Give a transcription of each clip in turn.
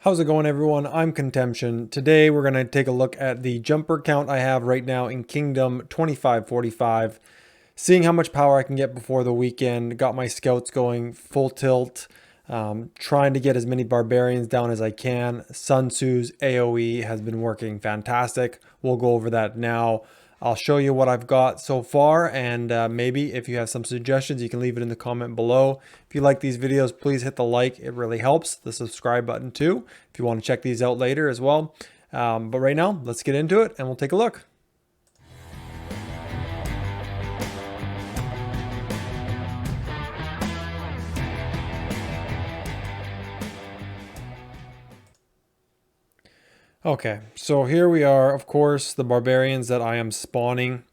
How's it going, everyone? I'm Contemtion. Today we're going to take a look at the jumper count I have right now in Kingdom 2545, seeing how much power I can get before the weekend. Got my scouts going full tilt, trying to get as many barbarians down as I can. Sun Tzu's AoE has been working fantastic. We'll go over that now. I'll show you what I've got so far, and maybe if you have some suggestions, you can leave it in the comment below. If you like these videos, please hit the like. It really helps. The subscribe button too, if you want to check these out later as well. But right now, let's get into it and we'll take a look. Okay, so here we are. Of course, the barbarians that I am spawning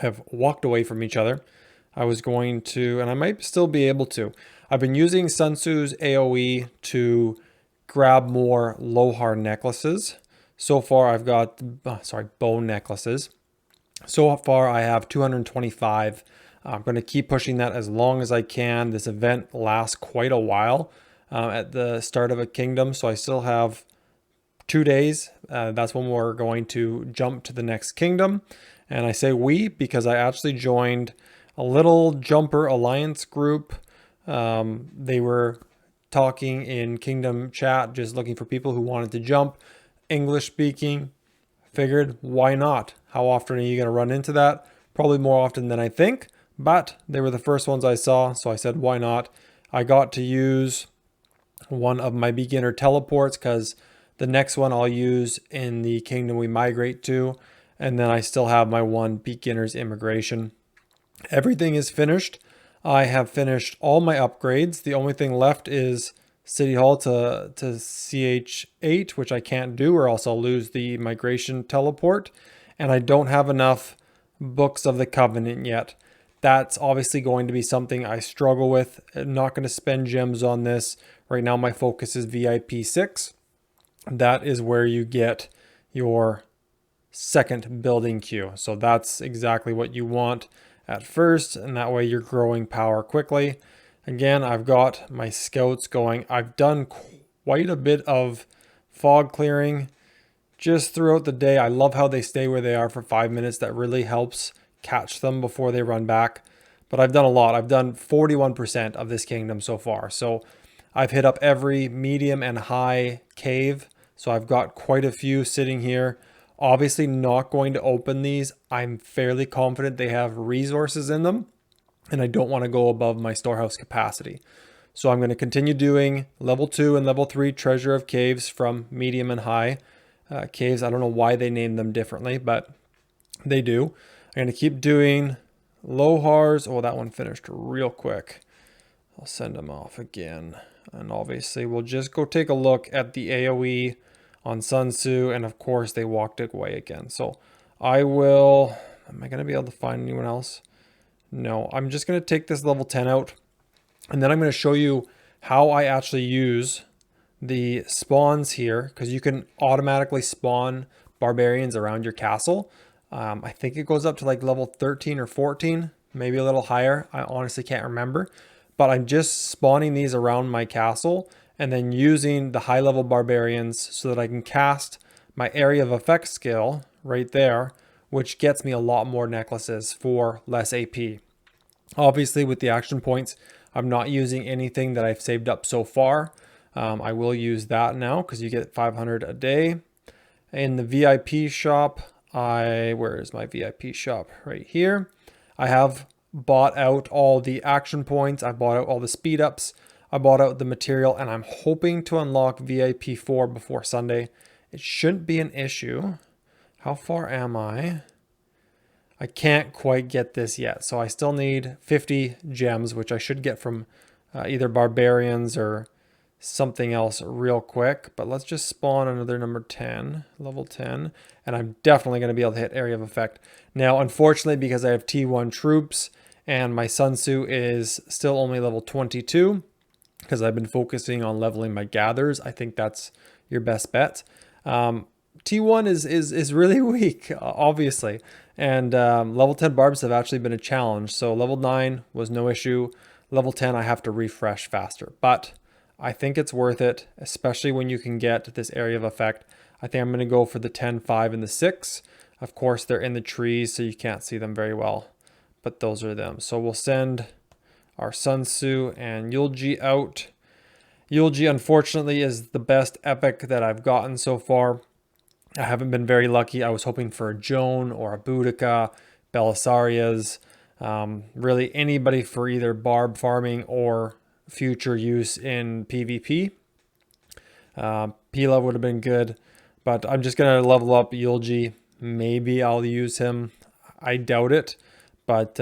have walked away from each other. I was going to, and I might still be able to. I've been using Sun Tzu's AoE to grab more Lohar necklaces. So far I've got, bone necklaces. So far I have 225. I'm going to keep pushing that as long as I can. This event lasts quite a while at the start of a kingdom, so I still have 2 days. That's when we're going to jump to the next kingdom. And I say we because I actually joined a little jumper alliance group. They were talking in kingdom chat, just looking for people who wanted to jump, English speaking. Figured, why not? How often are you going to run into that? Probably more often than I think, but they were the first ones I saw, so I said, why not? I got to use one of my beginner teleports because the next one I'll use in the kingdom we migrate to, and then I still have my one beginner's immigration. Everything is finished. I have finished all my upgrades. The only thing left is City Hall to CH8, which I can't do or else I'll lose the migration teleport. And I don't have enough Books of the Covenant yet. That's obviously going to be something I struggle with. I'm not going to spend gems on this. Right now my focus is VIP 6. That is where you get your second building queue. So that's exactly what you want at first, and that way you're growing power quickly. Again, I've got my scouts going. I've done quite a bit of fog clearing just throughout the day. I love how they stay where they are for 5 minutes. That really helps catch them before they run back. But I've done a lot. I've done 41% of this kingdom so far. So I've hit up every medium and high cave. So I've got quite a few sitting here. Obviously not going to open these. I'm fairly confident they have resources in them, and I don't want to go above my storehouse capacity. So I'm going to continue doing level 2 and level 3 treasure of caves from medium and high caves. I don't know why they name them differently, but they do. I'm going to keep doing Lohars. Oh, that one finished real quick. I'll send them off again. And obviously we'll just go take a look at the AoE on Sun Tzu, and of course they walked away again. So I will, am I going to be able to find anyone else? No, I'm just going to take this level 10 out, and then I'm going to show you how I actually use the spawns here, because you can automatically spawn barbarians around your castle. I think it goes up to like level 13 or 14, maybe a little higher. I honestly can't remember, but I'm just spawning these around my castle and then using the high level barbarians so that I can cast my area of effect skill right there, which gets me a lot more necklaces for less AP. Obviously with the action points, I'm not using anything that I've saved up so far. I will use that now because you get 500 a day. In the VIP shop, where is my VIP shop? Right here. I have bought out all the action points. I bought out all the speed ups. I bought out the material, and I'm hoping to unlock VIP 4 before Sunday. It shouldn't be an issue. How far am I? I can't quite get this yet. So I still need 50 gems, which I should get from either barbarians or something else real quick. But let's just spawn another number 10, level 10. And I'm definitely going to be able to hit area of effect. Now, unfortunately, because I have T1 troops and my Sun Tzu is still only level 22, because I've been focusing on leveling my gathers. I think that's your best bet. T1 is really weak, obviously. And level 10 barbs have actually been a challenge. So level 9 was no issue. Level 10, I have to refresh faster. But I think it's worth it, especially when you can get this area of effect. I think I'm going to go for the 10, 5, and the 6. Of course, they're in the trees, so you can't see them very well, but those are them. So we'll send our Sun Tzu and Yulji out. Yulji, unfortunately, is the best epic that I've gotten so far. I haven't been very lucky. I was hoping for a Joan or a Boudica, Belisarias, really anybody for either barb farming or future use in PvP. Pila would have been good, but I'm just going to level up Yulji. Maybe I'll use him. I doubt it, but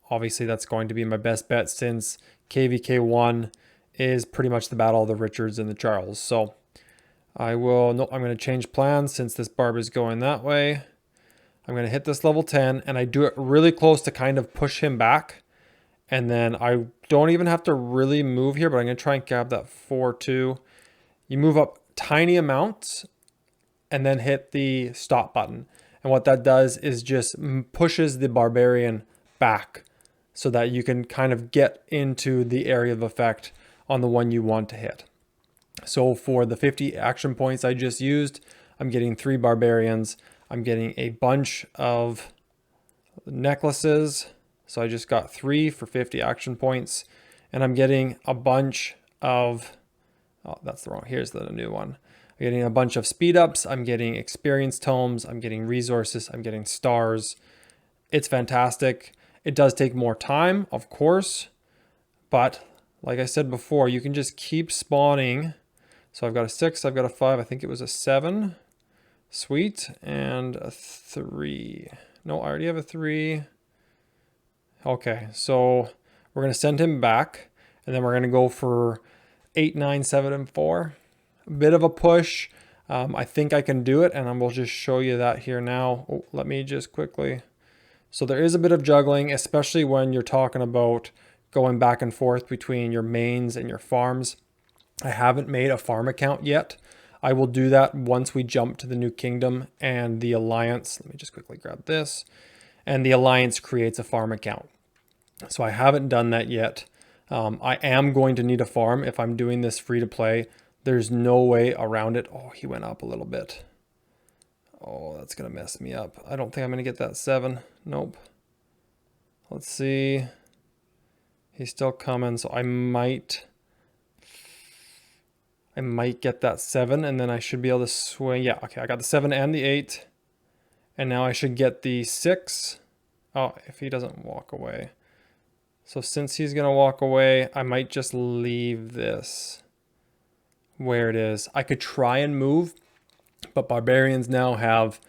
obviously that's going to be my best bet since KVK1 is pretty much the battle of the Richards and the Charles. So I'm going to change plans since this barb is going that way. I'm going to hit this level 10 and I do it really close to kind of push him back. And then I don't even have to really move here, but I'm going to try and grab that 4-2. You move up tiny amounts and then hit the stop button. And what that does is just pushes the barbarian back so that you can kind of get into the area of effect on the one you want to hit. So for the 50 action points I just used, I'm getting 3 barbarians. I'm getting a bunch of necklaces. So I just got 3 for 50 action points. And I'm getting a bunch of, oh, that's the wrong, here's the new one. I'm getting a bunch of speed ups. I'm getting experience tomes. I'm getting resources. I'm getting stars. It's fantastic. It does take more time, of course. But like I said before, you can just keep spawning. So I've got a 6, I've got a 5, I think it was a 7. Sweet. And a 3. No, I already have a 3. Okay, so we're going to send him back. And then we're going to go for 8, 9, 7, and 4. A bit of a push. I think I can do it, and I will just show you that here now. Oh, let me just quickly. So there is a bit of juggling, especially when you're talking about going back and forth between your mains and your farms. I haven't made a farm account yet. I will do that once we jump to the new kingdom and the alliance. Let me just quickly grab this. And the alliance creates a farm account. So I haven't done that yet. I am going to need a farm if I'm doing this free to play. There's no way around it. Oh, he went up a little bit. Oh, that's going to mess me up. I don't think I'm going to get that 7. Nope. Let's see. He's still coming, so I might get that 7, and then I should be able to swing. Yeah, okay, I got the 7 and the 8. And now I should get the 6. Oh, if he doesn't walk away. So since he's going to walk away, I might just leave this where it is. I could try and move, but barbarians now have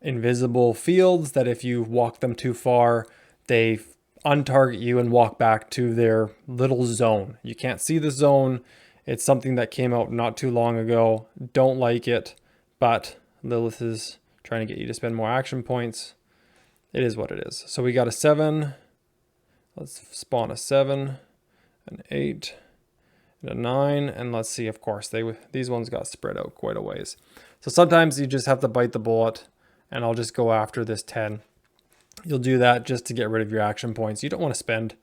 invisible fields that if you walk them too far, they untarget you and walk back to their little zone. You can't see the zone. It's something that came out not too long ago. Don't like it, but Lilith is trying to get you to spend more action points. It is what it is. So we got a 7. Let's spawn a 7, an 8, and a 9. And let's see, of course, these ones got spread out quite a ways. So sometimes you just have to bite the bullet, and I'll just go after this 10. You'll do that just to get rid of your action points. You don't want to spend,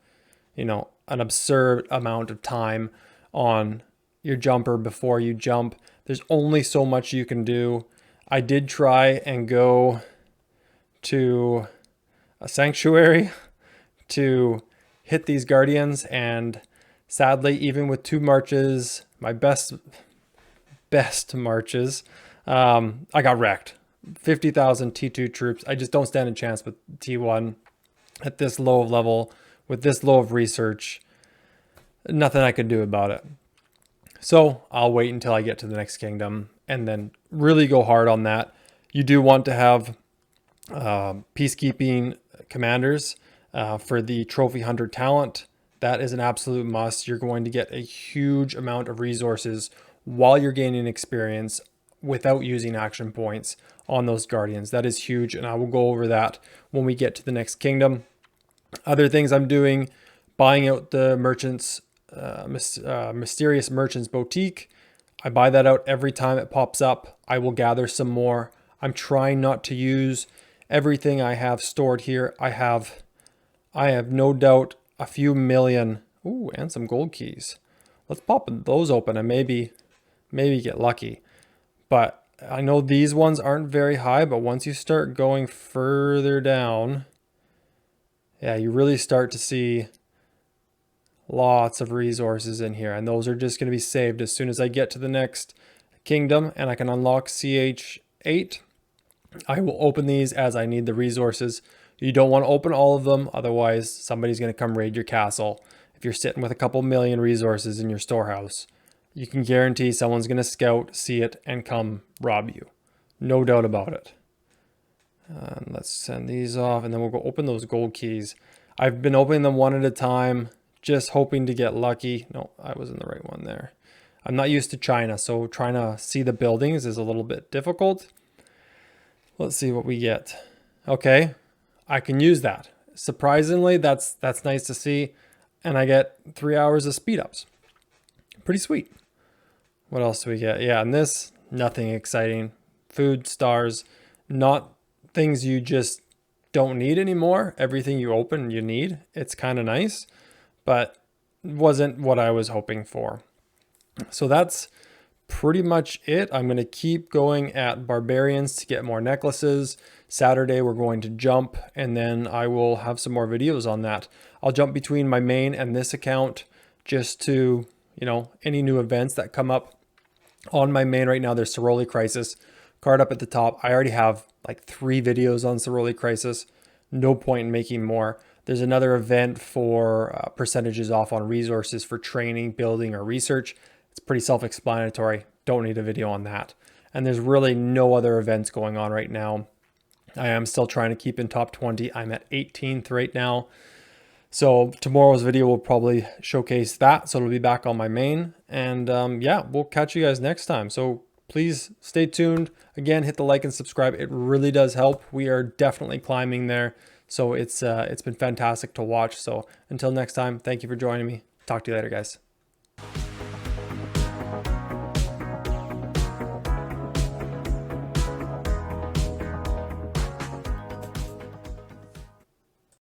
an absurd amount of time on your jumper before you jump. There's only so much you can do. I did try and go to a sanctuary to hit these guardians, and sadly, even with 2 marches, my best marches, I got wrecked. 50,000 T2 troops. I just don't stand a chance with T1 at this low of level, with this low of research. Nothing I could do about it. So I'll wait until I get to the next kingdom and then really go hard on that. You do want to have peacekeeping commanders for the trophy hunter talent. That is an absolute must. You're going to get a huge amount of resources while you're gaining experience without using action points on those guardians. That is huge, and I will go over that when we get to the next kingdom. Other things I'm doing, buying out the merchants, mysterious merchants boutique. I buy that out every time it pops up. I will gather some more. I'm trying not to use everything I have stored here. I have no doubt a few million. Ooh, and some gold keys. let's pop those open and maybe get lucky. But I know these ones aren't very high, but once you start going further down, yeah, you really start to see lots of resources in here, and those are just going to be saved as soon as I get to the next kingdom and I can unlock CH8. I will open these as I need the resources. You don't want to open all of them, otherwise somebody's going to come raid your castle. If you're sitting with a couple million resources in your storehouse, you can guarantee someone's going to scout, see it, and come rob you. No doubt about it. Let's send these off, and then we'll go open those gold keys. I've been opening them one at a time, just hoping to get lucky. No, I was in the right one there. I'm not used to China, so trying to see the buildings is a little bit difficult. Let's see what we get. Okay, I can use that. Surprisingly, that's nice to see. And I get 3 hours of speed ups. Pretty sweet. What else do we get? Yeah, and this, nothing exciting. Food, stars, not things you just don't need anymore. Everything you open, you need. It's kind of nice, but wasn't what I was hoping for. So that's pretty much it. I'm going to keep going at barbarians to get more necklaces. Saturday we're going to jump, and then I will have some more videos on that. I'll jump between my main and this account just to, you know, any new events that come up. On my main right now, there's Soroli Crisis card up at the top. I already have like 3 videos on Soroli Crisis. No point in making more. There's another event for percentages off on resources for training, building, or research. It's pretty self-explanatory. Don't need a video on that. And there's really no other events going on right now. I am still trying to keep in top 20. I'm at 18th right now. So tomorrow's video will probably showcase that. So it'll be back on my main. And yeah, we'll catch you guys next time. So please stay tuned. Again, hit the like and subscribe. It really does help. We are definitely climbing there. So it's been fantastic to watch. So until next time, thank you for joining me. Talk to you later, guys.